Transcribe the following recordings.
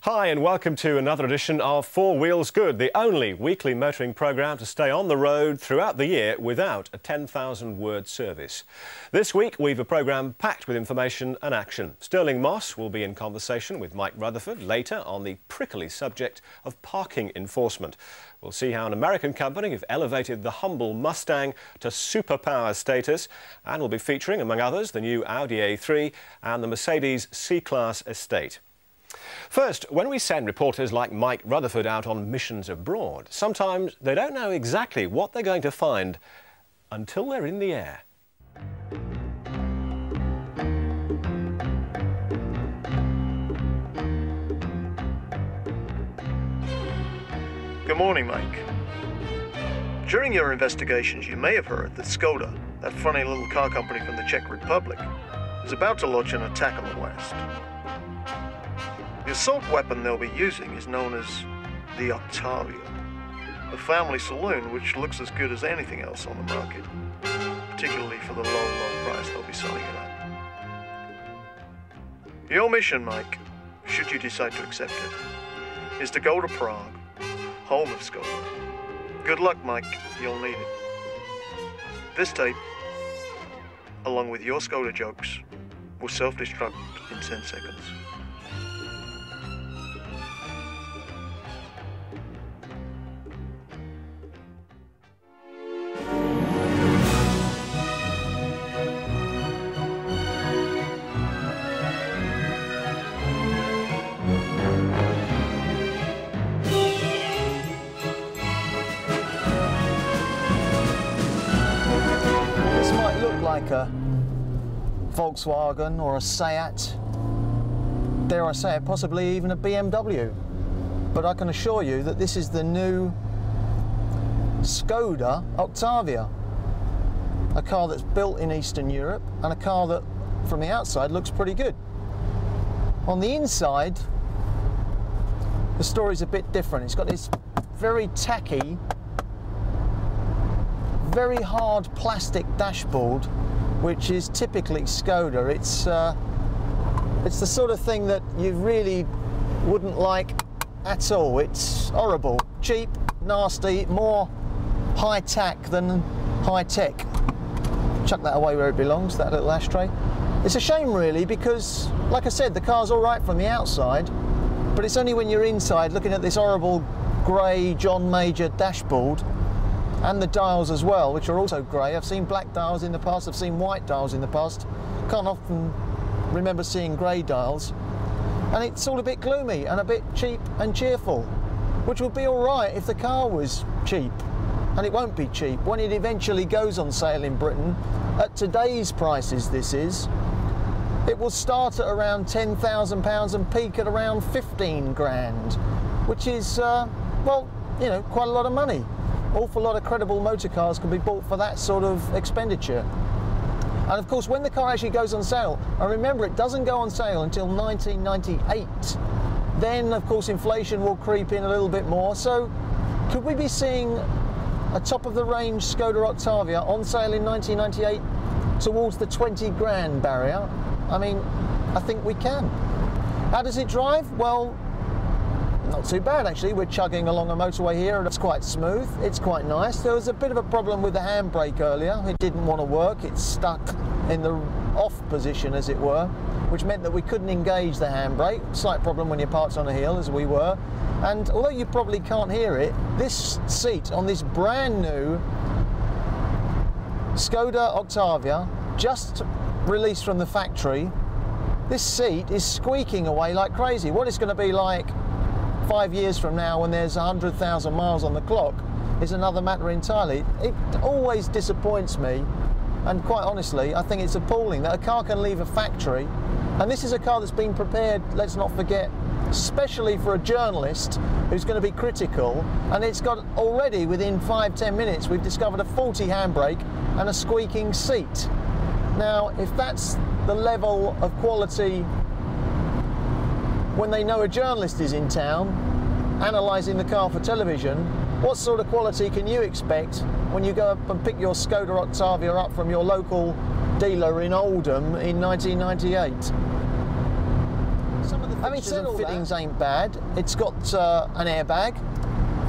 Hi and welcome to another edition of Four Wheels Good, the only weekly motoring programme to stay on the road throughout the year without a 10,000-word service. This week we've a programme packed with information and action. Stirling Moss will be in conversation with Mike Rutherford later on the prickly subject of parking enforcement. We'll see how an American company have elevated the humble Mustang to superpower status, and we'll be featuring, among others, the new Audi A3 and the Mercedes C-Class estate. First, when we send reporters like Mike Rutherford out on missions abroad, sometimes they don't know exactly what they're going to find until they're in the air. Good morning, Mike. During your investigations, you may have heard that Skoda, that funny little car company from the Czech Republic, is about to launch an attack on the West. The assault weapon they'll be using is known as the Octavia, a family saloon which looks as good as anything else on the market, particularly for the low price they'll be selling it at. Your mission, Mike, should you decide to accept it, is to go to Prague, home of Skoda. Good luck, Mike, you'll need it. This tape, along with your Skoda jokes, will self-destruct in 10 seconds. Like a Volkswagen or a Seat, dare I say it, possibly even a BMW. But I can assure you that this is the new Skoda Octavia, a car that's built in Eastern Europe and a car that from the outside looks pretty good. On the inside, the story's a bit different. It's got this very tacky, very hard plastic dashboard, which is typically Skoda. It's the sort of thing that you really wouldn't like at all. It's horrible, cheap, nasty, more high-tack than high-tech. Chuck that away where it belongs, that little ashtray. It's a shame really, because like I said, the car's all right from the outside, but it's only when you're inside looking at this horrible grey John Major dashboard, and the dials as well, which are also grey. I've seen black dials in the past, I've seen white dials in the past. Can't often remember seeing grey dials. And it's all a bit gloomy and a bit cheap and cheerful, which would be all right if the car was cheap. And it won't be cheap. When it eventually goes on sale in Britain, at today's prices this is, it will start at around £10,000 and peak at around 15 grand, which is, well, you know, quite a lot of money. Awful lot of credible motor cars can be bought for that sort of expenditure. And of course, when the car actually goes on sale, and remember, it doesn't go on sale until 1998, then of course inflation will creep in a little bit more. So could we be seeing a top-of-the-range Skoda Octavia on sale in 1998 towards the 20 grand barrier? I mean, I think we can. How does it drive? Well, not too bad actually. We're chugging along a motorway here and it's quite smooth, it's quite nice. There was a bit of a problem with the handbrake earlier. It didn't want to work, it's stuck in the off position as it were, which meant that we couldn't engage the handbrake. Slight problem when you're parked on a hill as we were. And although you probably can't hear it, this seat on this brand new Skoda Octavia, just released from the factory, this seat is squeaking away like crazy. What it's going to be like 5 years from now when there's 100,000 miles on the clock is another matter entirely. It always disappoints me, and quite honestly I think it's appalling that a car can leave a factory, and this is a car that's been prepared, let's not forget, especially for a journalist who's going to be critical. And it's got already, within 5-10 minutes, we've discovered a faulty handbrake and a squeaking seat. Now, if that's the level of quality when they know a journalist is in town analysing the car for television, what sort of quality can you expect when you go up and pick your Skoda Octavia up from your local dealer in Oldham in 1998? Some of the features and fittings ain't bad. It's got an airbag.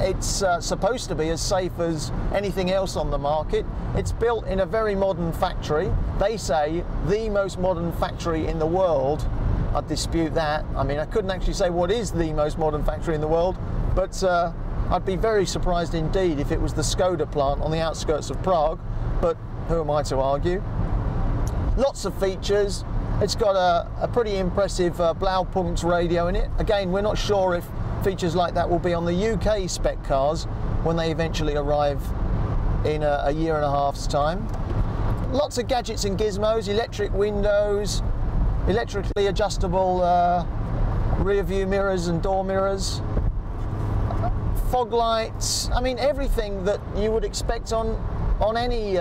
It's supposed to be as safe as anything else on the market. It's built in a very modern factory. They say the most modern factory in the world. I'd dispute that. I mean, I couldn't actually say what is the most modern factory in the world, but I'd be very surprised indeed if it was the Skoda plant on the outskirts of Prague, but who am I to argue? Lots of features. It's got a pretty impressive Blaupunkt radio in it. Again, we're not sure if features like that will be on the UK spec cars when they eventually arrive in a year and a half's time. Lots of gadgets and gizmos, electric windows, electrically adjustable rear view mirrors and door mirrors, fog lights. I mean, everything that you would expect on any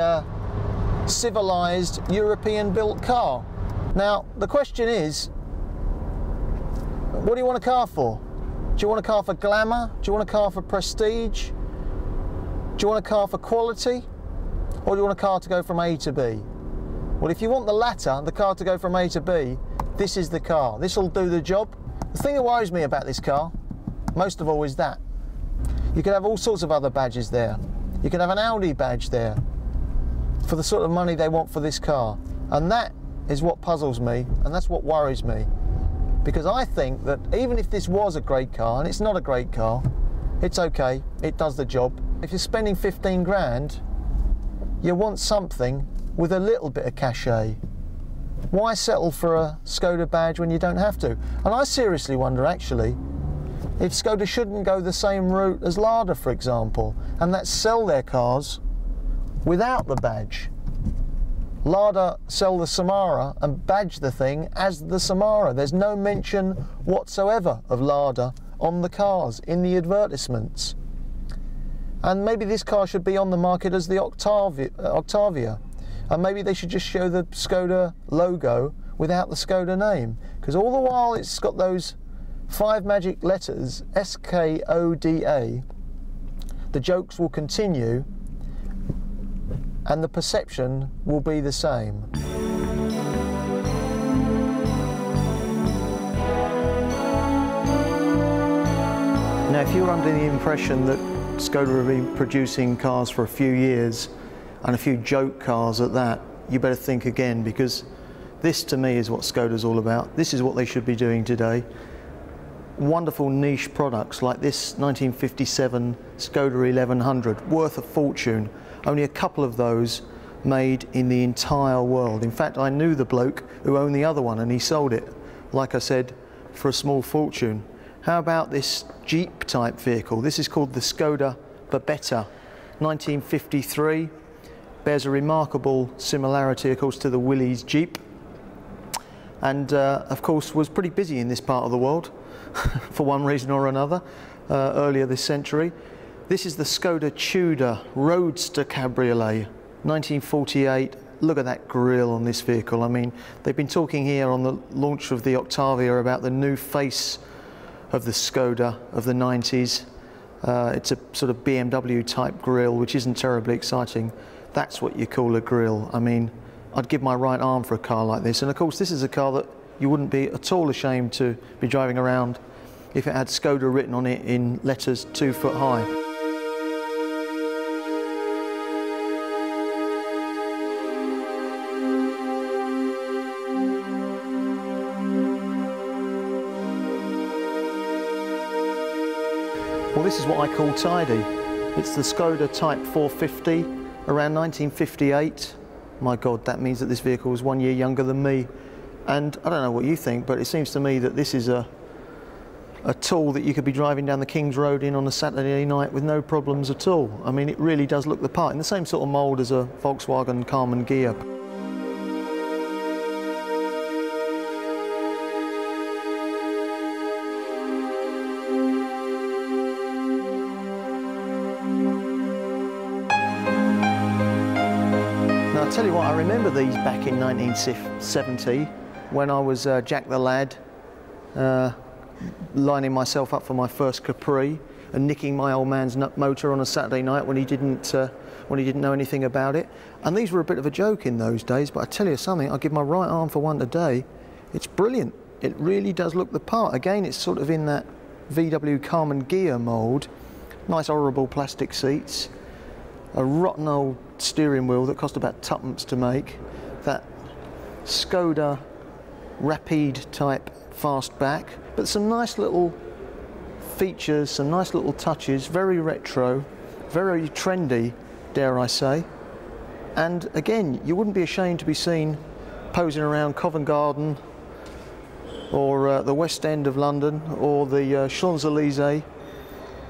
civilized European built car. Now the question is, what do you want a car for? Do you want a car for glamour? Do you want a car for prestige? Do you want a car for quality? Or do you want a car to go from A to B? Well, if you want the latter, the car to go from A to B, this is the car. This will do the job. The thing that worries me about this car, most of all, is that you could have all sorts of other badges there. You could have an Audi badge there for the sort of money they want for this car. And that is what puzzles me, and that's what worries me. Because I think that even if this was a great car, and it's not a great car, it's okay, it does the job. If you're spending 15 grand, you want something with a little bit of cachet. Why settle for a Skoda badge when you don't have to? And I seriously wonder, actually, if Skoda shouldn't go the same route as Lada, for example, and that's sell their cars without the badge. Lada sell the Samara and badge the thing as the Samara. There's no mention whatsoever of Lada on the cars, in the advertisements. And maybe this car should be on the market as the Octavia. And maybe they should just show the Skoda logo without the Skoda name. Because all the while it's got those 5 magic letters, S-K-O-D-A, the jokes will continue and the perception will be the same. Now, if you're under the impression that Skoda have been producing cars for a few years, and a few joke cars at that, you better think again, because this to me is what Skoda's all about. This is what they should be doing today. Wonderful niche products like this 1957 Skoda 1100, worth a fortune. Only a couple of those made in the entire world. In fact, I knew the bloke who owned the other one and he sold it, like I said, for a small fortune. How about this Jeep type vehicle? This is called the Skoda Bobetta, 1953. Bears a remarkable similarity, of course, to the Willys Jeep, and of course was pretty busy in this part of the world for one reason or another earlier this century. This is the Skoda Tudor Roadster Cabriolet, 1948. Look at that grille on this vehicle. I mean, they've been talking here on the launch of the Octavia about the new face of the Skoda of the 90s. It's a sort of BMW type grille, which isn't terribly exciting. That's what you call a grille. I mean, I'd give my right arm for a car like this. And of course, this is a car that you wouldn't be at all ashamed to be driving around if it had Skoda written on it in letters 2 foot high. Well, this is what I call tidy. It's the Skoda Type 450, around 1958. My God, that means that this vehicle was 1 year younger than me. And I don't know what you think, but it seems to me that this is a tool that you could be driving down the King's Road in on a Saturday night with no problems at all. I mean, it really does look the part, in the same sort of mould as a Volkswagen Carmen Ghia. I'll tell you what, I remember these back in 1970 when I was Jack the Lad, lining myself up for my first Capri and nicking my old man's motor on a Saturday night when he didn't know anything about it. And these were a bit of a joke in those days, but I tell you something, I'll give my right arm for one today. It's brilliant. It really does look the part. Again, it's sort of in that VW Carmen Ghia mould. Nice horrible plastic seats, a rotten old steering wheel that cost about twopence to make, that Skoda Rapide type fastback, but some nice little features, some nice little touches, very retro, very trendy, dare I say. And again, you wouldn't be ashamed to be seen posing around Covent Garden or the West End of London or the Champs-Élysées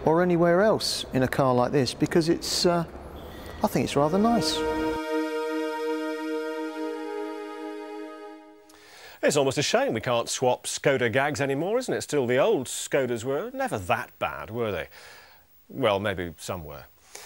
or anywhere else in a car like this, because it's, I think it's rather nice. It's almost a shame we can't swap Skoda gags anymore, isn't it? Still, the old Skodas were never that bad, were they? Well, maybe some were.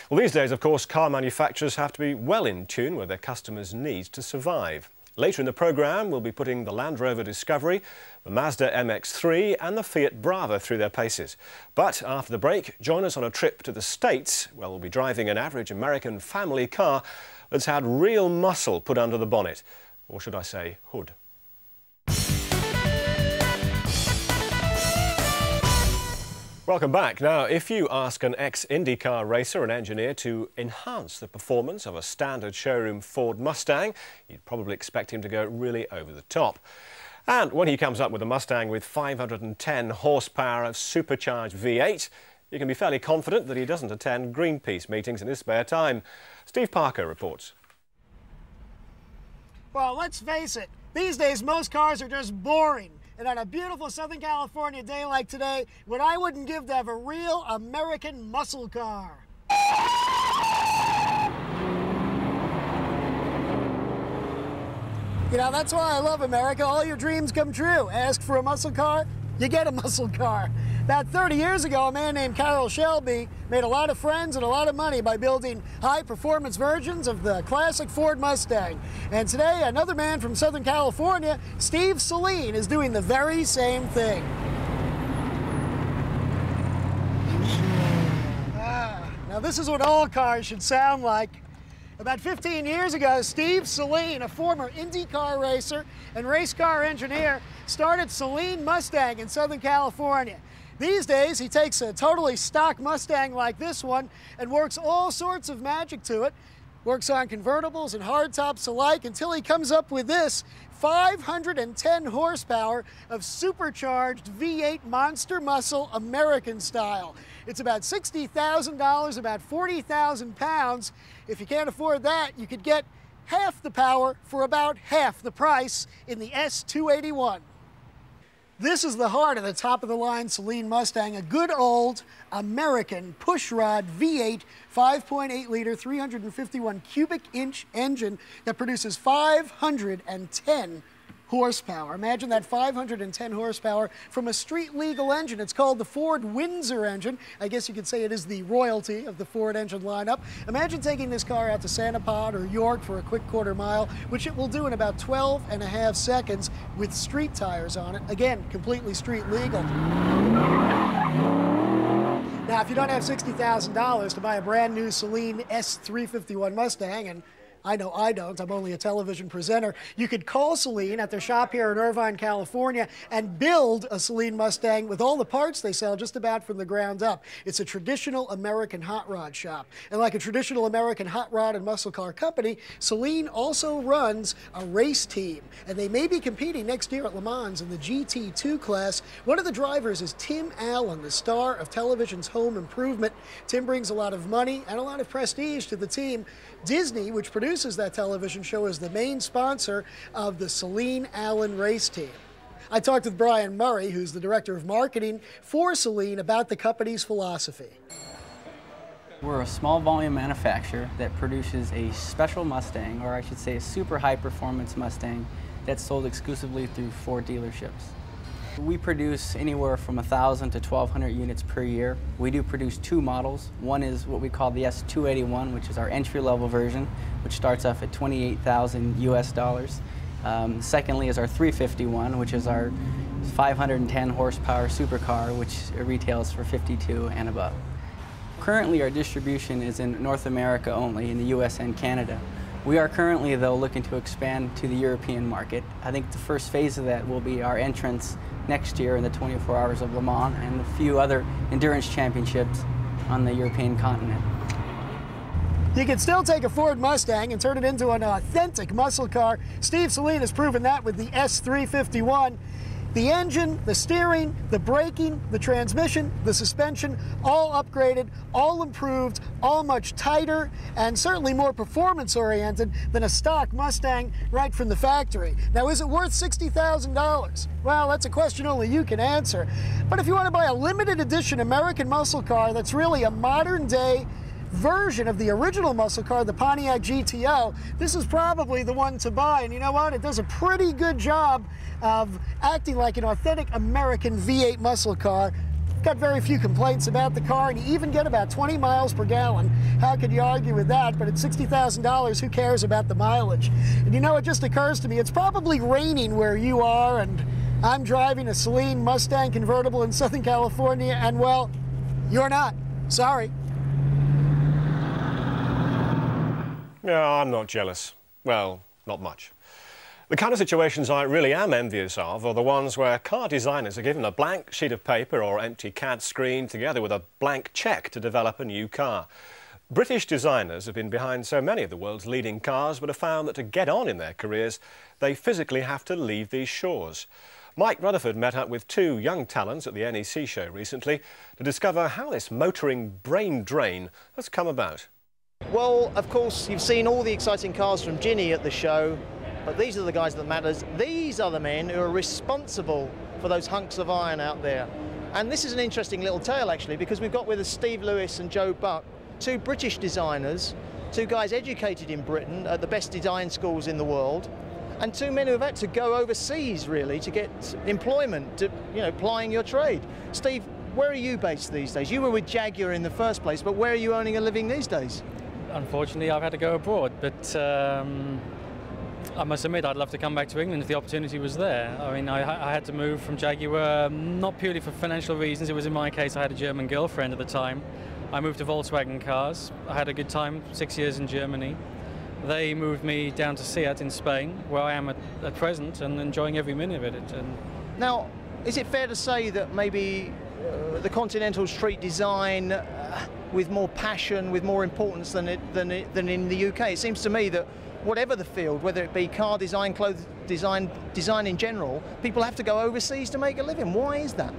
Well, these days, of course, car manufacturers have to be well in tune with their customers' needs to survive. Later in the programme, we'll be putting the Land Rover Discovery, the Mazda MX-3 and the Fiat Brava through their paces. But after the break, join us on a trip to the States, where we'll be driving an average American family car that's had real muscle put under the bonnet. Or should I say, hood. Welcome back. Now, if you ask an ex-IndyCar racer and engineer to enhance the performance of a standard showroom Ford Mustang, you'd probably expect him to go really over the top. And when he comes up with a Mustang with 510 horsepower of supercharged V8, you can be fairly confident that he doesn't attend Greenpeace meetings in his spare time. Steve Parker reports. Well, let's face it, these days most cars are just boring. And on a beautiful Southern California day like today, what I wouldn't give to have a real American muscle car. You know, that's why I love America. All your dreams come true. Ask for a muscle car, you get a muscle car. About 30 years ago, a man named Carroll Shelby made a lot of friends and a lot of money by building high-performance versions of the classic Ford Mustang. And today, another man from Southern California, Steve Saleen, is doing the very same thing. Now, this is what all cars should sound like. About 15 years ago, Steve Saleen, a former IndyCar racer and race car engineer, started Saleen Mustang in Southern California. These days, he takes a totally stock Mustang like this one and works all sorts of magic to it, works on convertibles and hardtops alike until he comes up with this 510 horsepower of supercharged V8 monster muscle American style. It's about $60,000, about 40,000 pounds. If you can't afford that, you could get half the power for about half the price in the S281. This is the heart of the top-of-the-line Saleen Mustang, a good old American pushrod V8 5.8-liter 351 cubic inch engine that produces 510 horsepower. Imagine that 510 horsepower from a street-legal engine. It's called the Ford Windsor engine. I guess you could say it is the royalty of the Ford engine lineup. Imagine taking this car out to Santa Pod or York for a quick quarter mile, which it will do in about 12.5 seconds with street tires on it. Again, completely street legal. Now, if you don't have $60,000 to buy a brand new Saleen S351 Mustang, and I know I don't, I'm only a television presenter, you could call Saleen at their shop here in Irvine, California, and build a Saleen Mustang with all the parts they sell just about from the ground up. It's a traditional American hot rod shop. And like a traditional American hot rod and muscle car company, Saleen also runs a race team. And they may be competing next year at Le Mans in the GT2 class. One of the drivers is Tim Allen, the star of television's Home Improvement. Tim brings a lot of money and a lot of prestige to the team. Disney, which produces that television show, is the main sponsor of the Saleen Allen race team. I talked with Brian Murray, who's the director of marketing for Saleen, about the company's philosophy. We're a small volume manufacturer that produces a special Mustang, or I should say a super high performance Mustang, that's sold exclusively through Ford dealerships. We produce anywhere from 1,000 to 1,200 units per year. We do produce two models. One is what we call the S281, which is our entry-level version, which starts off at 28,000 US dollars. Secondly is our 351, which is our 510 horsepower supercar, which retails for 52 and above. Currently, our distribution is in North America only, in the US and Canada. We are currently, though, looking to expand to the European market. I think the first phase of that will be our entrance next year in the 24 Hours of Le Mans and a few other endurance championships on the European continent. You can still take a Ford Mustang and turn it into an authentic muscle car. Steve Saleen has proven that with the S351. The engine, the steering, the braking, the transmission, the suspension, all upgraded, all improved, all much tighter, and certainly more performance-oriented than a stock Mustang right from the factory. Now, is it worth $60,000? Well, that's a question only you can answer. But if you want to buy a limited edition American muscle car that's really a modern-day version of the original muscle car, the Pontiac GTO, this is probably the one to buy. And you know what? It does a pretty good job of acting like an authentic American V8 muscle car. Got very few complaints about the car, and you even get about 20 miles per gallon. How could you argue with that? But at $60,000, who cares about the mileage? And you know, it just occurs to me, it's probably raining where you are, and I'm driving a Saleen Mustang convertible in Southern California, and well, you're not. Sorry. No, I'm not jealous. Well, not much. The kind of situations I really am envious of are the ones where car designers are given a blank sheet of paper or empty CAD screen together with a blank cheque to develop a new car. British designers have been behind so many of the world's leading cars, but have found that to get on in their careers, they physically have to leave these shores. Mike Rutherford met up with two young talents at the NEC show recently to discover how this motoring brain drain has come about. Well, of course, you've seen all the exciting cars from Ginny at the show, but these are the guys that matters. These are the men who are responsible for those hunks of iron out there. And this is an interesting little tale, actually, because we've got with us Steve Lewis and Joe Buck, two British designers, two guys educated in Britain at the best design schools in the world, and two men who have had to go overseas, really, to get employment, to, plying your trade. Steve, where are you based these days? You were with Jaguar in the first place, but where are you earning a living these days? Unfortunately, I've had to go abroad, but I must admit I'd love to come back to England if the opportunity was there. I mean, I had to move from Jaguar, not purely for financial reasons. It was, in my case, I had a German girlfriend at the time. I moved to Volkswagen cars. I had a good time, 6 years in Germany. They moved me down to Seat in Spain, where I am at present, and enjoying every minute of it. And now, is it fair to say that maybe the Continentals treat design with more passion, with more importance than in the UK? It seems to me that whatever the field, whether it be car design, clothes design in general, people have to go overseas to make a living. Why is that?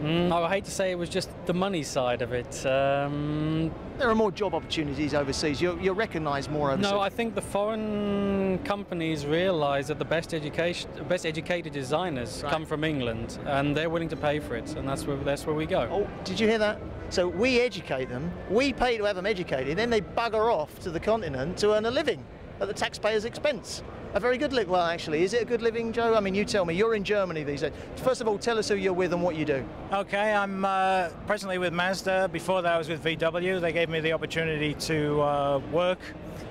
I hate to say it was just the money side of it. There are more job opportunities overseas. You're recognised more overseas. No, I think the foreign companies realise that the best educated designers come from England, and they're willing to pay for it, and that's where we go. Oh, did you hear that? So we educate them, we pay to have them educated, then they bugger off to the continent to earn a living at the taxpayer's expense. A very good living. Well, actually, is it a good living, Joe? I mean, you tell me. You're in Germany these days. First of all, tell us who you're with and what you do. Okay, I'm presently with Mazda. Before that, I was with VW. They gave me the opportunity to work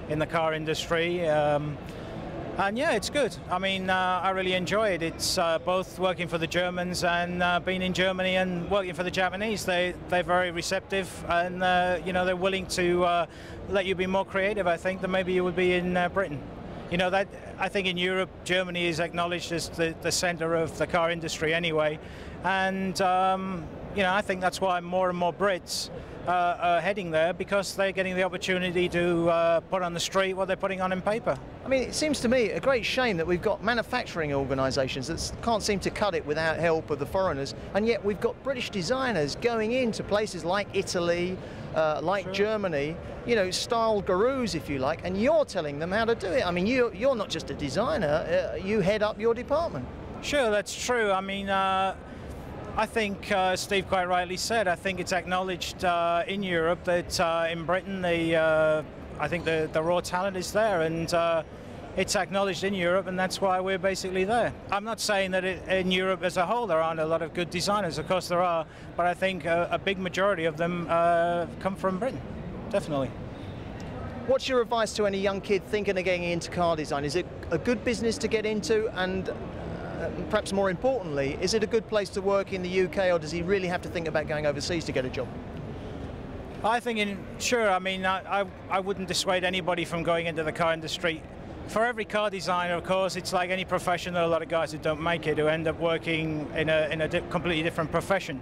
in the car industry. And yeah, it's good. I mean, I really enjoy it. It's both working for the Germans and being in Germany and working for the Japanese. They're very receptive, and they're willing to let you be more creative, I think, than maybe you would be in Britain. That I think in Europe, Germany is acknowledged as the center of the car industry anyway, and I think that's why more and more Brits are heading there, because they're getting the opportunity to put on the street what they're putting on in paper. I mean, it seems to me a great shame that we've got manufacturing organisations that can't seem to cut it without help of the foreigners, and yet we've got British designers going into places like Italy, like Germany, style gurus, if you like, and you're telling them how to do it. I mean, you're not just a designer, you head up your department. Sure, that's true. I mean, I think Steve quite rightly said, I think it's acknowledged in Europe that in Britain, I think the raw talent is there, and it's acknowledged in Europe, and that's why we're basically there. I'm not saying that in Europe as a whole there aren't a lot of good designers. Of course there are, but I think a big majority of them come from Britain, definitely. What's your advice to any young kid thinking of getting into car design? Is it a good business to get into, and perhaps more importantly, is it a good place to work in the UK, or does he really have to think about going overseas to get a job? I think, sure, I mean, I wouldn't dissuade anybody from going into the car industry. For every car designer, of course, it's like any profession. There are a lot of guys who don't make it, who end up working in a completely different profession.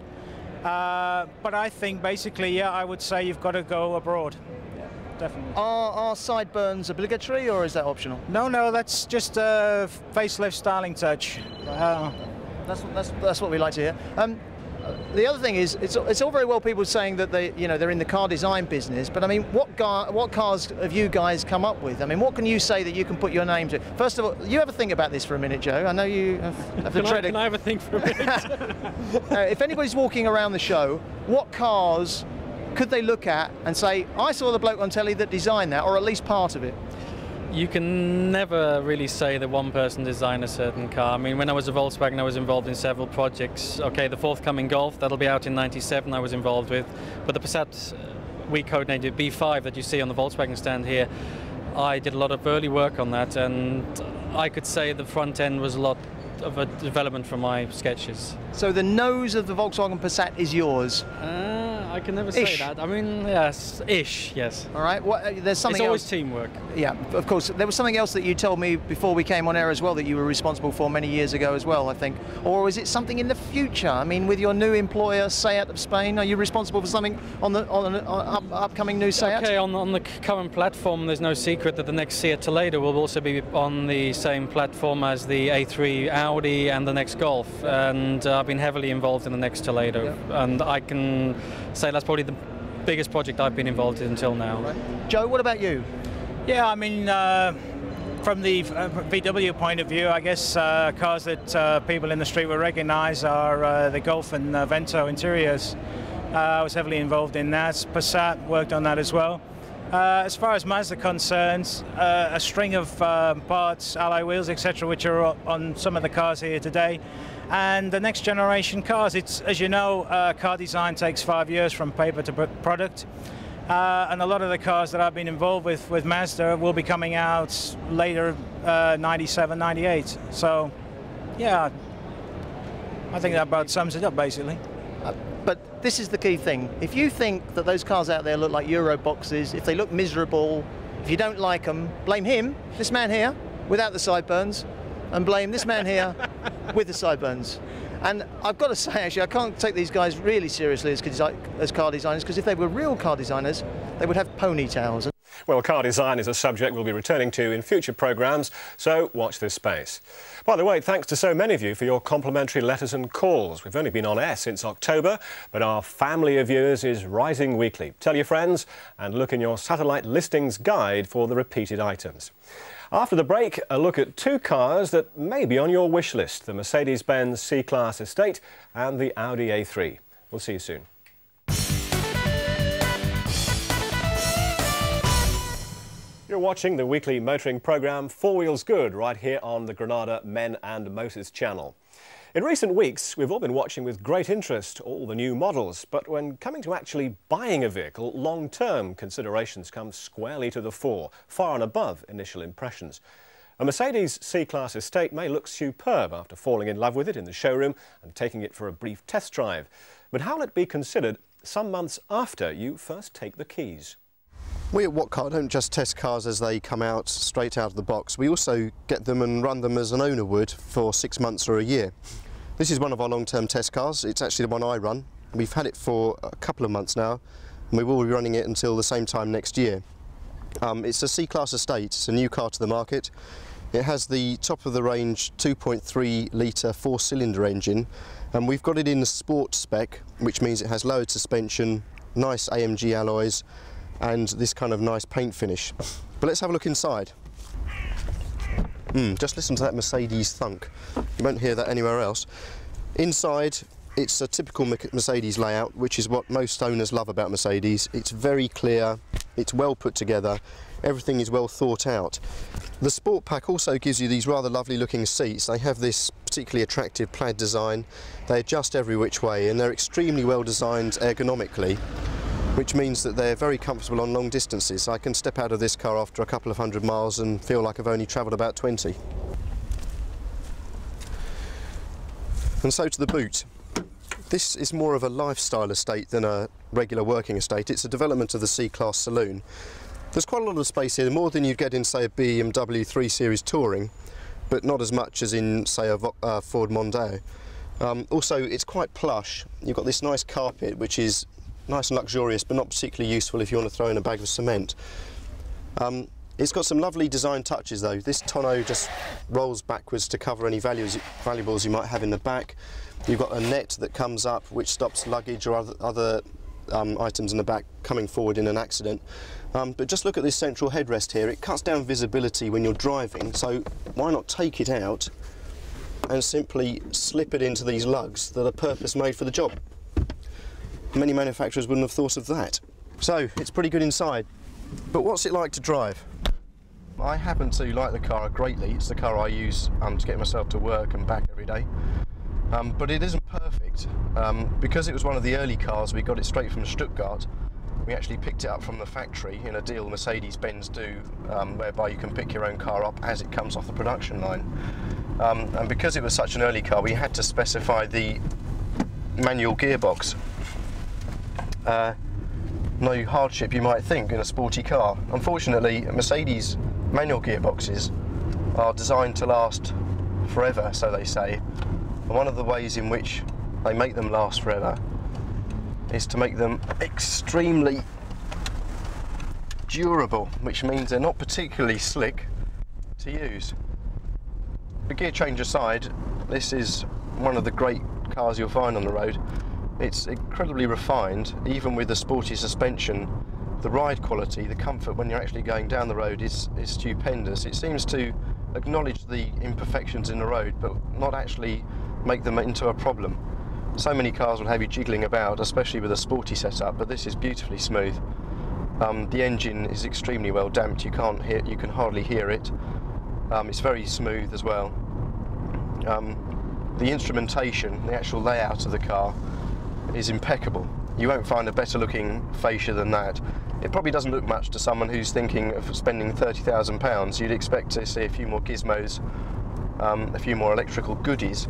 But I think basically, yeah, I would say you've got to go abroad. Yeah, definitely. Are sideburns obligatory, or is that optional? No, that's just a facelift styling touch. That's what we like to hear. The other thing is, it's all very well people saying that they're in the car design business, but I mean, what cars have you guys come up with? I mean, what can you say that you can put your name to? First of all, you ever think about this for a minute, Joe? I know you have to tread. Can I ever think for a minute? If anybody's walking around the show, what cars could they look at and say, I saw the bloke on telly that designed that, or at least part of it? You can never really say that one person designed a certain car. I mean, when I was at Volkswagen, I was involved in several projects. Okay, the forthcoming Golf, that'll be out in '97, I was involved with. But the Passat, we codenamed B5 that you see on the Volkswagen stand here. I did a lot of early work on that, and I could say the front end was a lot of a development from my sketches. So the nose of the Volkswagen Passat is yours? I can never say that. I mean, yes, ish, yes. All right. There's something It's always else. teamwork. Yeah, of course. There was something else that you told me before we came on air as well that you were responsible for many years ago as well, I think. Or is it something in the future? I mean, with your new employer, Seat of Spain, are you responsible for something on an upcoming new Seat? Okay, on the current platform, there's no secret that the next Seat Toledo will also be on the same platform as the A3 Audi and the next Golf. And I've been heavily involved in the next Toledo. Yeah. And I can say that's probably the biggest project I've been involved in until now. Right. Joe, what about you? Yeah, I mean, from the VW point of view, I guess cars that people in the street will recognise are the Golf and Vento interiors. I was heavily involved in that. Passat worked on that as well. As far as Mazda concerns, a string of parts, alloy wheels, etc., which are on some of the cars here today. And the next generation cars, it's, as you know, car design takes 5 years from paper to product. And a lot of the cars that I've been involved with Mazda will be coming out later, 97, 98. So, yeah, I think that about sums it up, basically. But this is the key thing. If you think that those cars out there look like Euro boxes, if they look miserable, if you don't like them, blame him, this man here, without the sideburns, and blame this man here with the sideburns. And I've got to say, actually, I can't take these guys really seriously as car designers, because if they were real car designers, they would have ponytails. Well, car design is a subject we'll be returning to in future programmes, so watch this space. By the way, thanks to so many of you for your complimentary letters and calls. We've only been on air since October, but our family of viewers is rising weekly. Tell your friends and look in your satellite listings guide for the repeated items. After the break, a look at two cars that may be on your wish list, the Mercedes-Benz C-Class Estate and the Audi A3. We'll see you soon. You're watching the weekly motoring programme 4 Wheels Good right here on the Granada Men and Motors channel. In recent weeks, we've all been watching with great interest all the new models, but when coming to actually buying a vehicle, long-term considerations come squarely to the fore, far and above initial impressions. A Mercedes C-Class Estate may look superb after falling in love with it in the showroom and taking it for a brief test drive. But how will it be considered some months after you first take the keys? We at What Car don't just test cars as they come out straight out of the box. We also get them and run them as an owner would for 6 months or a year. This is one of our long-term test cars. It's actually the one I run. We've had it for a couple of months now, and we will be running it until the same time next year. It's a C-Class Estate. It's a new car to the market. It has the top-of-the-range 2.3 litre 4-cylinder engine, and we've got it in the sport spec, which means it has lowered suspension, nice AMG alloys, and this kind of nice paint finish. But let's have a look inside. Just listen to that Mercedes thunk. You won't hear that anywhere else. Inside, it's a typical Mercedes layout, which is what most owners love about Mercedes. It's very clear, It's well put together, everything is well thought out. The Sport Pack also gives you these rather lovely looking seats. They have this particularly attractive plaid design. They adjust every which way and they're extremely well designed ergonomically, which means that they're very comfortable on long distances. I can step out of this car after a couple of 100 miles and feel like I've only travelled about 20. And so to the boot. This is more of a lifestyle estate than a regular working estate. It's a development of the C-Class saloon. There's quite a lot of space here, more than you'd get in, say, a BMW 3 Series Touring, but not as much as in, say, a Ford Mondeo. Also, it's quite plush. You've got this nice carpet, which is nice and luxurious, but not particularly useful if you want to throw in a bag of cement. It's got some lovely design touches, though. This tonneau just rolls backwards to cover any valuables you might have in the back. You've got a net that comes up which stops luggage or other items in the back coming forward in an accident. But just look at this central headrest here. It cuts down visibility when you're driving, so why not take it out and simply slip it into these lugs that are purpose-made for the job? Many manufacturers wouldn't have thought of that. So, it's pretty good inside. But what's it like to drive? I happen to like the car greatly. It's the car I use to get myself to work and back every day. But it isn't perfect. Because it was one of the early cars, we got it straight from Stuttgart. We actually picked it up from the factory in a deal Mercedes-Benz do, whereby you can pick your own car up as it comes off the production line. And because it was such an early car, we had to specify the manual gearbox. No hardship you might think in a sporty car. Unfortunately, Mercedes manual gearboxes are designed to last forever, so they say. And one of the ways in which they make them last forever is to make them extremely durable, which means they're not particularly slick to use. But gear change aside, this is one of the great cars you'll find on the road. It's incredibly refined, even with the sporty suspension. The ride quality, the comfort when you're actually going down the road is stupendous. It seems to acknowledge the imperfections in the road, but not actually make them into a problem. So many cars will have you jiggling about, especially with a sporty setup, but this is beautifully smooth. The engine is extremely well damped. You can hardly hear it. It's very smooth as well. The instrumentation, the actual layout of the car, is impeccable. You won't find a better looking fascia than that. It probably doesn't look much to someone who's thinking of spending £30,000. You'd expect to see a few more gizmos, a few more electrical goodies,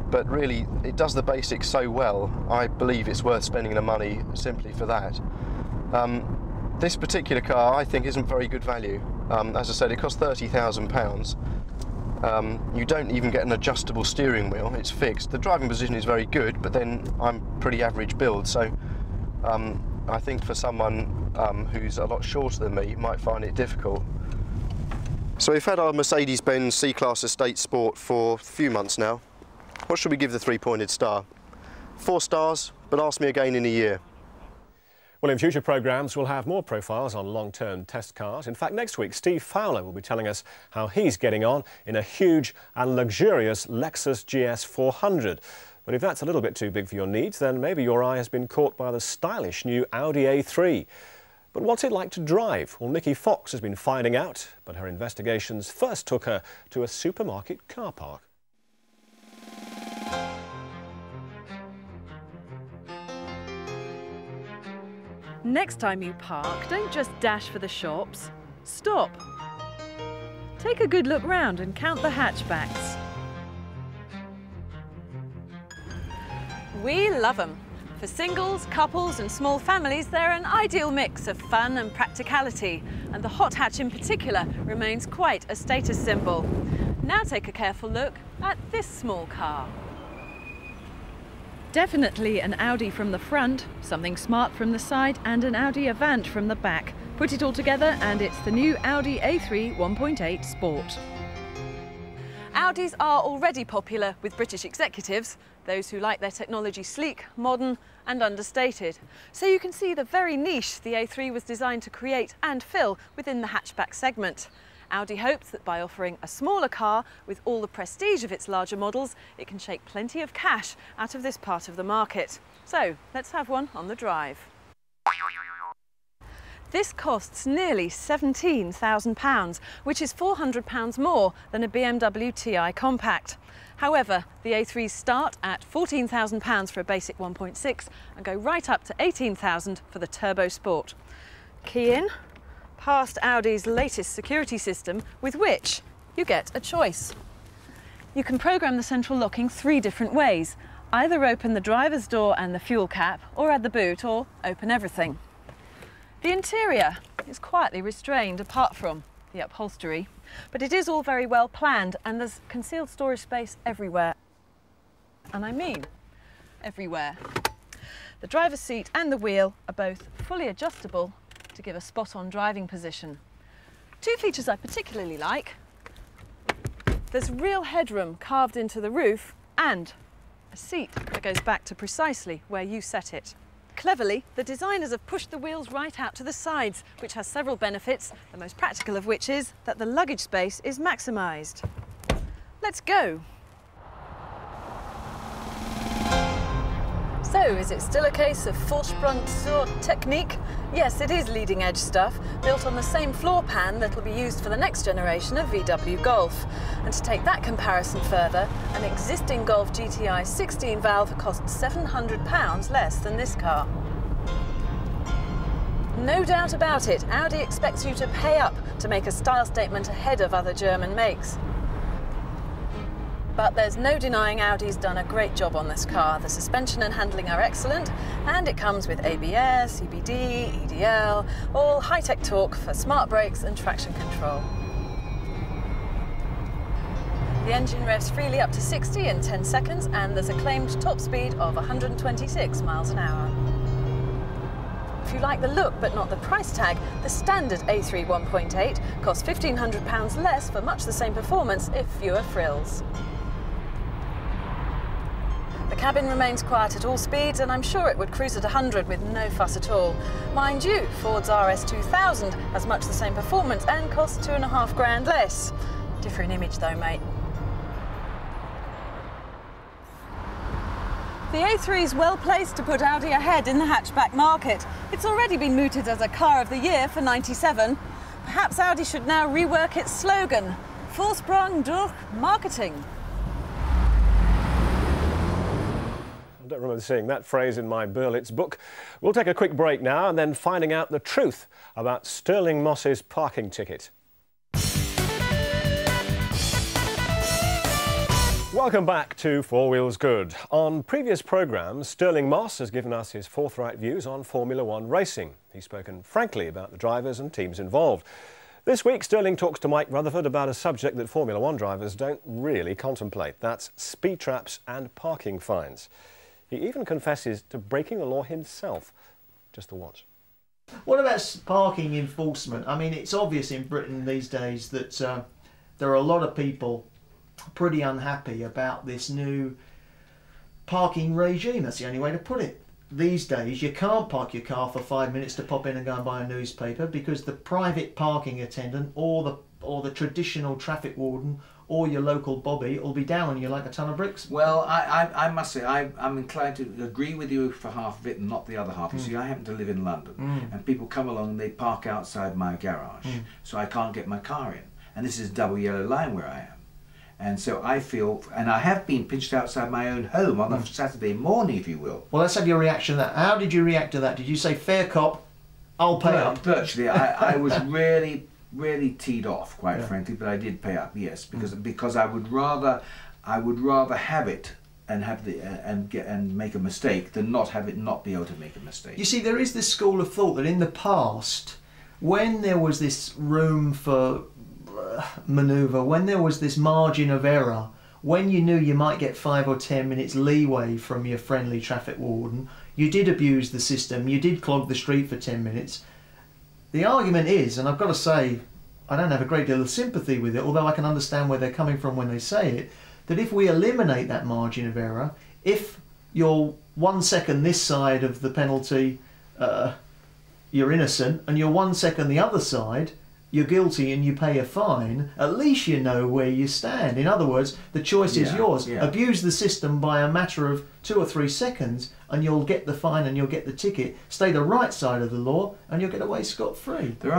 but really it does the basics so well. I believe it's worth spending the money simply for that. This particular car I think isn't very good value. As I said, it costs £30,000. You don't even get an adjustable steering wheel, it's fixed. The driving position is very good, but then I'm pretty average build, so I think for someone who's a lot shorter than me might find it difficult. So we've had our Mercedes-Benz C-Class Estate Sport for a few months now. What should we give the three-pointed star? 4 stars, but ask me again in a year. Well, in future programmes, we'll have more profiles on long-term test cars. In fact, next week, Steve Fowler will be telling us how he's getting on in a huge and luxurious Lexus GS 400. But if that's a little bit too big for your needs, then maybe your eye has been caught by the stylish new Audi A3. But what's it like to drive? Well, Nicky Fox has been finding out, but her investigations first took her to a supermarket car park. Next time you park, don't just dash for the shops. Stop. Take a good look round and count the hatchbacks. We love them. For singles, couples and small families, they're an ideal mix of fun and practicality, and the hot hatch in particular remains quite a status symbol. Now take a careful look at this small car. Definitely an Audi from the front, something smart from the side and an Audi Avant from the back. Put it all together and it's the new Audi A3 1.8 Sport. Audis are already popular with British executives, those who like their technology sleek, modern and understated. So you can see the very niche the A3 was designed to create and fill within the hatchback segment. Audi hopes that by offering a smaller car with all the prestige of its larger models, it can shake plenty of cash out of this part of the market. So let's have one on the drive. This costs nearly £17,000, which is £400 more than a BMW TI Compact. However, the A3s start at £14,000 for a basic 1.6 and go right up to £18,000 for the Turbo Sport. Key in, past Audi's latest security system, with which you get a choice. You can program the central locking 3 different ways. Either open the driver's door and the fuel cap, or add the boot, or open everything. The interior is quietly restrained apart from the upholstery, but it is all very well planned and there's concealed storage space everywhere. And I mean everywhere. The driver's seat and the wheel are both fully adjustable to give a spot-on driving position. 2 features I particularly like. There's real headroom carved into the roof and a seat that goes back to precisely where you set it. Cleverly, the designers have pushed the wheels right out to the sides, which has several benefits, the most practical of which is that the luggage space is maximised. Let's go! So, is it still a case of Vorsprung technique? Yes, it is leading edge stuff, built on the same floor pan that will be used for the next generation of VW Golf. And to take that comparison further, an existing Golf GTI 16 valve costs £700 less than this car. No doubt about it, Audi expects you to pay up to make a style statement ahead of other German makes. But there's no denying Audi's done a great job on this car. The suspension and handling are excellent, and it comes with ABS, EBD, EDL, all high-tech torque for smart brakes and traction control. The engine revs freely up to 60 in 10 seconds, and there's a claimed top speed of 126 miles an hour. If you like the look but not the price tag, the standard A3 1.8 costs £1,500 less for much the same performance if fewer frills. The cabin remains quiet at all speeds, and I'm sure it would cruise at 100 with no fuss at all. Mind you, Ford's RS2000 has much the same performance and costs £2,500 less. Different image though, mate. The A3 is well placed to put Audi ahead in the hatchback market. It's already been mooted as a car of the year for '97. Perhaps Audi should now rework its slogan, Vorsprung durch Marketing. I don't remember seeing that phrase in my Berlitz book. We'll take a quick break now and then finding out the truth about Stirling Moss's parking ticket. Welcome back to Four Wheels Good. On previous programmes, Stirling Moss has given us his forthright views on Formula One racing. He's spoken frankly about the drivers and teams involved. This week, Stirling talks to Mike Rutherford about a subject that Formula One drivers don't really contemplate. That's speed traps and parking fines. He even confesses to breaking the law himself. Just to watch. What about parking enforcement? I mean, it's obvious in Britain these days that there are a lot of people pretty unhappy about this new parking regime. That's the only way to put it. These days you can't park your car for 5 minutes to pop in and go and buy a newspaper because the private parking attendant or the traditional traffic warden or your local bobby will be down on you like a ton of bricks. Well, I must say I'm inclined to agree with you for half of it and not the other half. You see, I happen to live in London and people come along and they park outside my garage so I can't get my car in, and this is a double yellow line where I am. And so I feel, and I have been pinched outside my own home on a Saturday morning, if you will. Well, let's have your reaction to that. How did you react to that? Did you say, fair cop, I'll pay up? Virtually, I was really teed off, quite frankly, but I did pay up, yes, because I would rather have it and have the and make a mistake than not have it not be able to make a mistake. You see, there is this school of thought that in the past, when there was this room for manoeuvre, when there was this margin of error, when you knew you might get 5 or 10 minutes leeway from your friendly traffic warden, you did abuse the system, you did clog the street for 10 minutes. The argument is, and I've got to say, I don't have a great deal of sympathy with it, although I can understand where they're coming from when they say it, that if we eliminate that margin of error, if you're 1 second this side of the penalty, you're innocent, and you're 1 second the other side, you're guilty and you pay a fine, at least you know where you stand. In other words, the choice is yours. Yeah. Abuse the system by a matter of 2 or 3 seconds and you'll get the fine and you'll get the ticket. Stay the right side of the law and you'll get away scot-free. There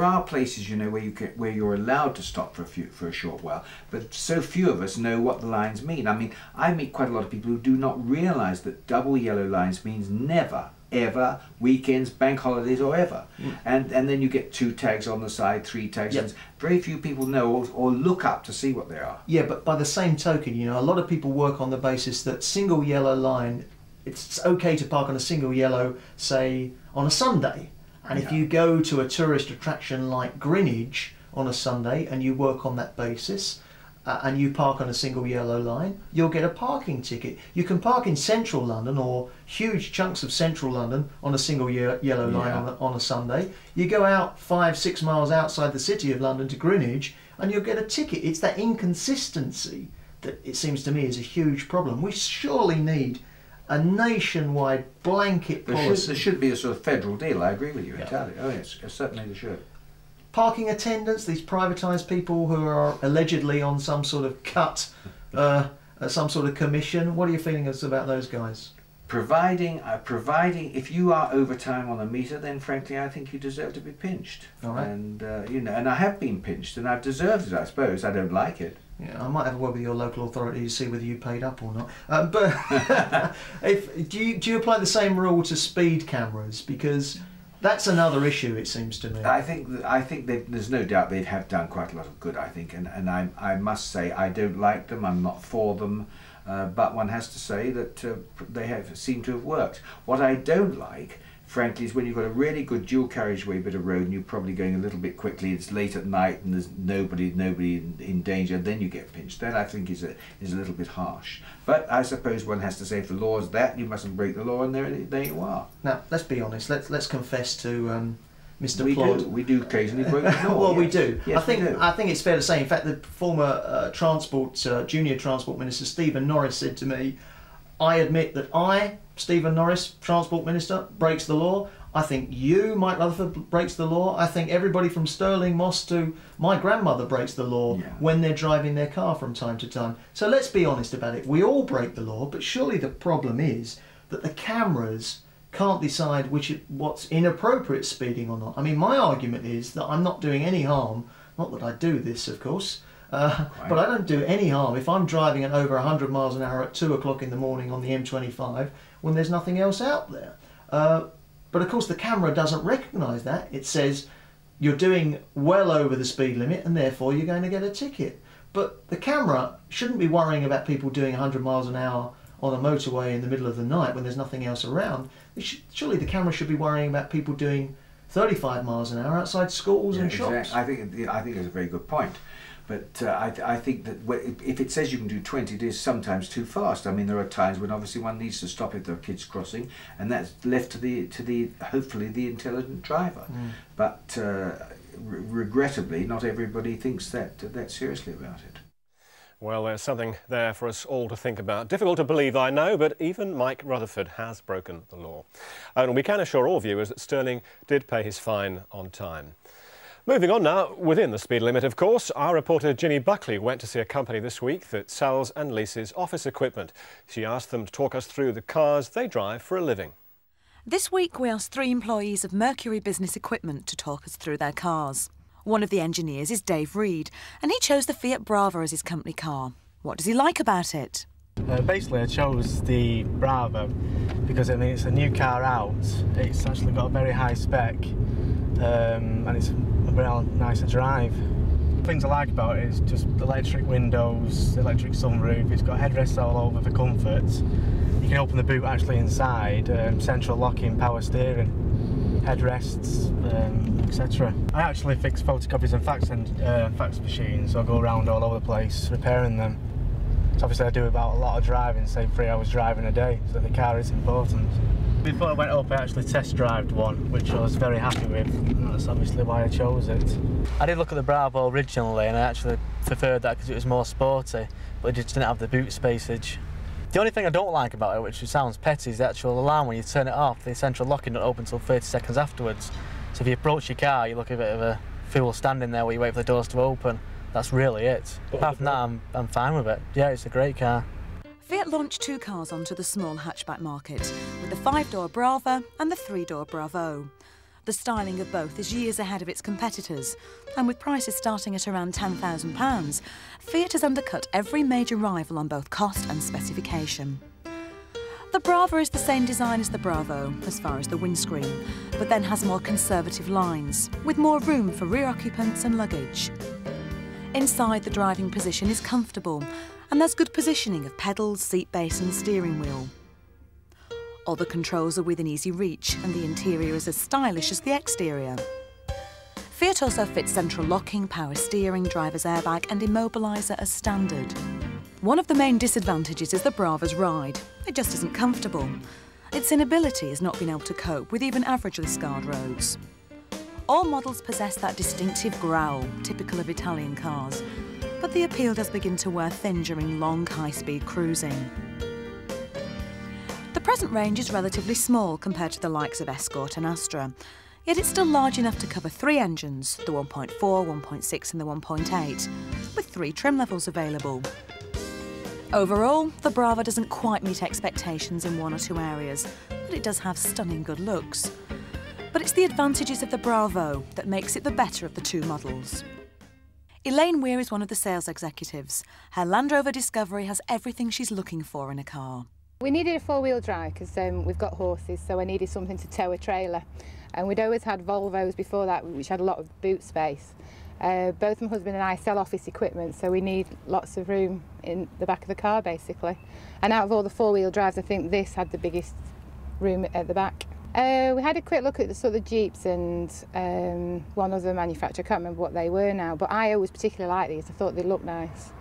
are places, you know, where you're allowed to stop for a short while, but so few of us know what the lines mean. I mean, I meet quite a lot of people who do not realise that double yellow lines means never, ever, weekends, bank holidays, or ever. And then you get 2 tags on the side, 3 tags. And very few people know or look up to see what they are. Yeah, but by the same token, you know, a lot of people work on the basis that single yellow line, it's okay to park on a single yellow, say, on a Sunday. And if you go to a tourist attraction like Greenwich on a Sunday and you work on that basis, and you park on a single yellow line, you'll get a parking ticket. You can park in central London or huge chunks of central London on a single yellow line on a Sunday. You go out 5-6 miles outside the city of London to Greenwich and you'll get a ticket. It's that inconsistency that it seems to me is a huge problem. We surely need a nationwide blanket policy. There should be a sort of federal deal, I agree with you entirely. Oh yes, certainly there should. Parking attendants, these privatised people who are allegedly on some sort of cut, some sort of commission. What are your feelings about those guys? Providing, if you are overtime on the meter, then frankly I think you deserve to be pinched. All right. And you know, and I have been pinched, and I've deserved it. I suppose I don't like it. Yeah, I might have a word with your local authority to see whether you paid up or not. But do you apply the same rule to speed cameras? Because that's another issue, it seems to me. I think there's no doubt they have done quite a lot of good, I think, and I must say I don't like them, I'm not for them, but one has to say that they seem to have worked. What I don't like, frankly, is when you've got a really good dual carriageway bit of road and you're probably going a little bit quickly, it's late at night and there's nobody in danger, then you get pinched. That I think is a little bit harsh. But I suppose one has to say if the law is that, you mustn't break the law, and there you are. Now, let's be honest, let's confess to Mr. Plod. We do occasionally break the law. Well, we do. Yes, I think it's fair to say, in fact, the former Junior Transport Minister, Stephen Norris, said to me, I admit that Stephen Norris, Transport Minister, breaks the law. I think you, Mike Rutherford, breaks the law. I think everybody from Stirling Moss to my grandmother breaks the law when they're driving their car from time to time. So let's be honest about it. We all break the law, but surely the problem is that the cameras can't decide what's inappropriate speeding or not. I mean, my argument is that I'm not doing any harm, not that I do this, of course, but I don't do any harm if I'm driving at over 100 miles an hour at 2 o'clock in the morning on the M25 when there's nothing else out there. But of course the camera doesn't recognise that. It says you're doing well over the speed limit and therefore you're going to get a ticket. But the camera shouldn't be worrying about people doing 100 miles an hour on a motorway in the middle of the night when there's nothing else around. Surely the camera should be worrying about people doing 35 miles an hour outside schools and shops. Exactly. I think it's a very good point. But I think that if it says you can do 20, it is sometimes too fast. I mean, there are times when obviously one needs to stop if there are kids crossing, and that's left to the hopefully the intelligent driver. But regrettably, not everybody thinks that seriously about it. Well, there's something there for us all to think about. Difficult to believe, I know, but even Mike Rutherford has broken the law. And we can assure all viewers that Stirling did pay his fine on time. Moving on now, within the speed limit, of course, our reporter Ginny Buckley went to see a company this week that sells and leases office equipment. She asked them to talk us through the cars they drive for a living. This week we asked 3 employees of Mercury Business Equipment to talk us through their cars. One of the engineers is Dave Reed, and he chose the Fiat Brava as his company car. What does he like about it? Basically, I chose the Brava because, I mean, it's a new car out. It's actually got a very high spec, and it's very nice to drive. Things I like about it is just electric windows, electric sunroof. It's got headrests all over for comfort. You can open the boot actually inside, central locking, power steering, headrests, etc. I actually fix photocopies and fax machines, so I go around all over the place repairing them. So obviously I do about a lot of driving, say 3 hours driving a day, so the car is important. Before I went up, I actually test drived one, which I was very happy with, and that's obviously why I chose it. I did look at the Bravo originally, and I actually preferred that because it was more sporty, but it just didn't have the boot spacage. The only thing I don't like about it, which sounds petty, is the actual alarm. When you turn it off, the central locking doesn't open until 30 seconds afterwards. So if you approach your car, you look a bit of a people standing there while you wait for the doors to open. That's really it. Apart from that, I'm fine with it. Yeah, it's a great car. Fiat launched 2 cars onto the small hatchback market, with the 5-door Brava and the 3-door Bravo. The styling of both is years ahead of its competitors, and with prices starting at around £10,000, Fiat has undercut every major rival on both cost and specification. The Brava is the same design as the Bravo, as far as the windscreen, but then has more conservative lines, with more room for rear occupants and luggage. Inside, the driving position is comfortable, and there's good positioning of pedals, seat base and steering wheel. All the controls are within easy reach, and the interior is as stylish as the exterior. Fiat also fits central locking, power steering, driver's airbag and immobiliser as standard. One of the main disadvantages is the Brava's ride. It just isn't comfortable. Its inability has not been able to cope with even averagely scarred roads. All models possess that distinctive growl, typical of Italian cars, but the appeal does begin to wear thin during long, high-speed cruising. The present range is relatively small compared to the likes of Escort and Astra, yet it's still large enough to cover 3 engines, the 1.4, 1.6 and the 1.8, with 3 trim levels available. Overall, the Brava doesn't quite meet expectations in 1 or 2 areas, but it does have stunning good looks. But it's the advantages of the Bravo that makes it the better of the 2 models. Elaine Weir is one of the sales executives. Her Land Rover Discovery has everything she's looking for in a car. We needed a 4-wheel drive because we've got horses, so I needed something to tow a trailer. And we'd always had Volvos before that, which had a lot of boot space. Both my husband and I sell office equipment, so we need lots of room in the back of the car, basically. And out of all the 4-wheel drives, I think this had the biggest room at the back. We had a quick look at the sort of Jeeps and one other manufacturer, I can't remember what they were now, but I always particularly liked these. I thought they looked nice.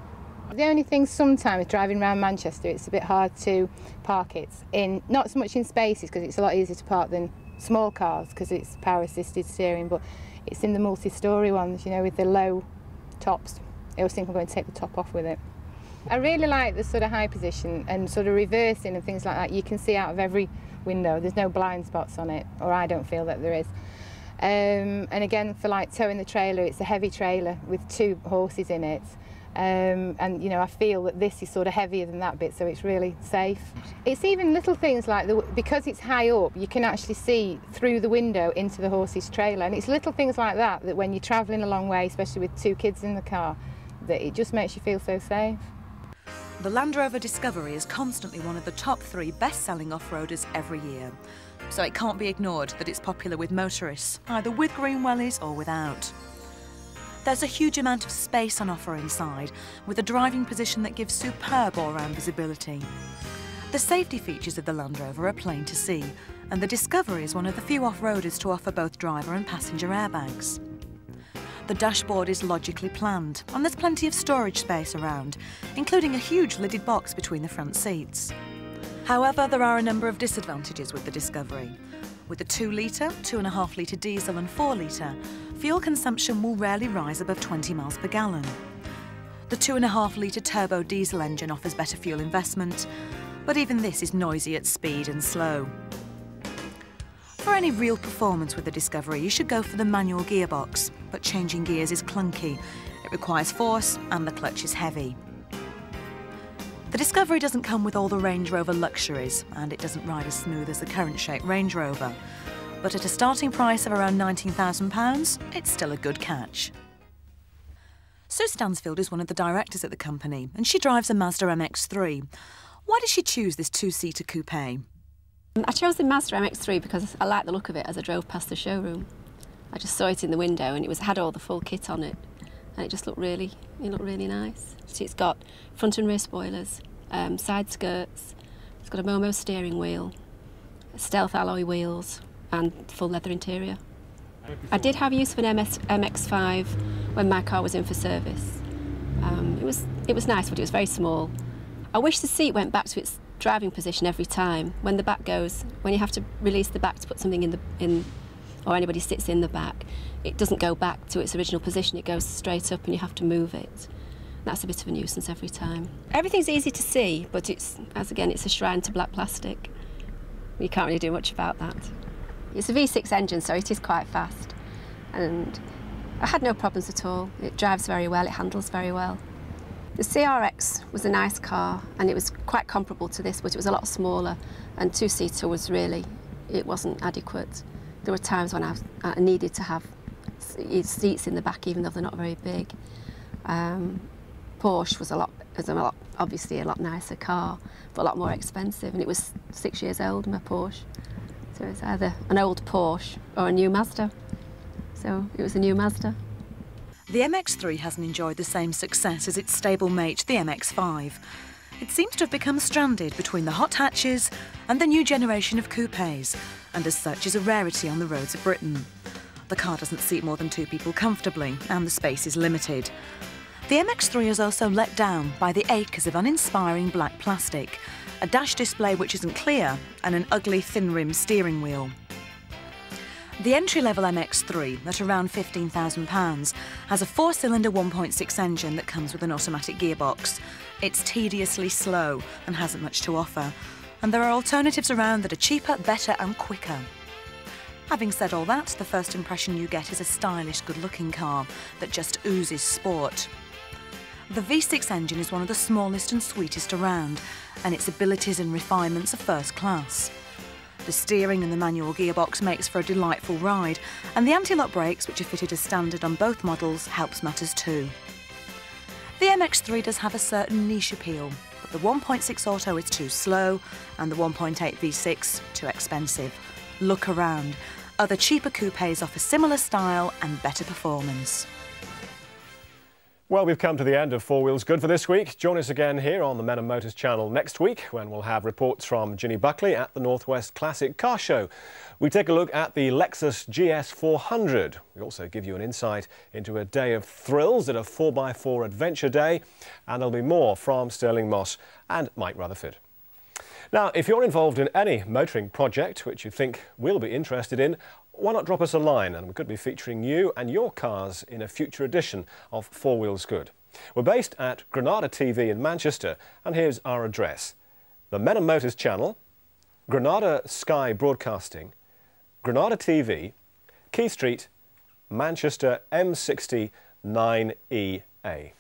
The only thing sometimes driving around Manchester, it's a bit hard to park it in, not so much in spaces because it's a lot easier to park than small cars because it's power assisted steering, but it's in the multi-storey ones, you know, with the low tops. I always think I'm going to take the top off with it. I really like the sort of high position and sort of reversing and things like that. You can see out of every window. There's no blind spots on it, or I don't feel that there is. And again, for like towing the trailer, it's a heavy trailer with 2 horses in it. And you know, I feel that this is sort of heavier than that bit, so it's really safe. It's even little things like, because it's high up, you can actually see through the window into the horse's trailer, and it's little things like that that when you're travelling a long way, especially with 2 kids in the car, that it just makes you feel so safe. The Land Rover Discovery is constantly one of the top 3 best-selling off-roaders every year, so it can't be ignored that it's popular with motorists, either with green wellies or without. There's a huge amount of space on offer inside, with a driving position that gives superb all-round visibility. The safety features of the Land Rover are plain to see, and the Discovery is one of the few off-roaders to offer both driver and passenger airbags. The dashboard is logically planned, and there's plenty of storage space around, including a huge lidded box between the front seats. However, there are a number of disadvantages with the Discovery. With the 2-litre, 2.5-litre diesel and 4-litre, fuel consumption will rarely rise above 20 miles per gallon. The 2.5-litre turbo diesel engine offers better fuel investment, but even this is noisy at speed and slow. For any real performance with the Discovery, you should go for the manual gearbox, but changing gears is clunky. It requires force and the clutch is heavy. The Discovery doesn't come with all the Range Rover luxuries, and it doesn't ride as smooth as the current shape Range Rover. But at a starting price of around £19,000, it's still a good catch. Sue Stansfield is one of the directors at the company, and she drives a Mazda MX-3. Why did she choose this 2-seater coupe? I chose the Mazda MX-3 because I liked the look of it as I drove past the showroom. I just saw it in the window and it had all the full kit on it, and it just looked really nice. So it's got front and rear spoilers, side skirts, it's got a Momo steering wheel, stealth alloy wheels and full leather interior. I did have use of an MX-5 when my car was in for service. It was nice, but it was very small. I wish the seat went back to its driving position every time. When the back goes, when you have to release the back to put something in, or anybody sits in the back, it doesn't go back to its original position. It goes straight up and you have to move it. That's a bit of a nuisance every time. Everything's easy to see, but it's a shrine to black plastic. You can't really do much about that. It's a V6 engine, so it is quite fast. And I had no problems at all. It drives very well, it handles very well. The CRX was a nice car and it was quite comparable to this, but it was a lot smaller, and two-seater was really, it wasn't adequate. There were times when I needed to have seats in the back even though they're not very big. Porsche was obviously a lot nicer car, but a lot more expensive, and it was 6 years old, my Porsche. So it was either an old Porsche or a new Mazda. So it was a new Mazda. The MX-3 hasn't enjoyed the same success as its stable mate, the MX-5. It seems to have become stranded between the hot hatches and the new generation of coupes, and as such is a rarity on the roads of Britain. The car doesn't seat more than 2 people comfortably, and the space is limited. The MX-3 is also let down by the acres of uninspiring black plastic, a dash display which isn't clear, and an ugly thin-rim steering wheel. The entry-level MX-3, at around £15,000, has a 4-cylinder 1.6 engine that comes with an automatic gearbox. It's tediously slow and hasn't much to offer, and there are alternatives around that are cheaper, better and quicker. Having said all that, the first impression you get is a stylish, good-looking car that just oozes sport. The V6 engine is one of the smallest and sweetest around, and its abilities and refinements are first class. The steering and the manual gearbox makes for a delightful ride, and the anti-lock brakes, which are fitted as standard on both models, helps matters too. The MX-3 does have a certain niche appeal, but the 1.6 auto is too slow and the 1.8 V6 too expensive. Look around. Other cheaper coupes offer similar style and better performance. Well, we've come to the end of Four Wheels Good for this week. Join us again here on the Men and Motors channel next week when we'll have reports from Ginny Buckley at the Northwest Classic Car Show. We take a look at the Lexus GS 400. We also give you an insight into a day of thrills at a 4x4 adventure day, and there'll be more from Stirling Moss and Mike Rutherford. Now, if you're involved in any motoring project which you think we'll be interested in, why not drop us a line, and we could be featuring you and your cars in a future edition of Four Wheels Good. We're based at Granada TV in Manchester, and here's our address: the Men and Motors channel, Granada Sky Broadcasting, Granada TV, Key Street, Manchester M60 9EA.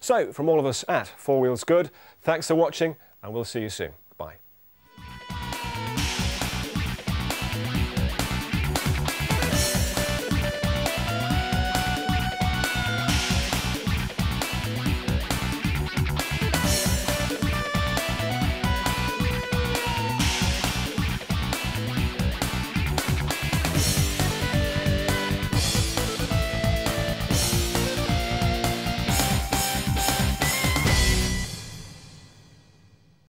So, from all of us at Four Wheels Good, thanks for watching, and we'll see you soon.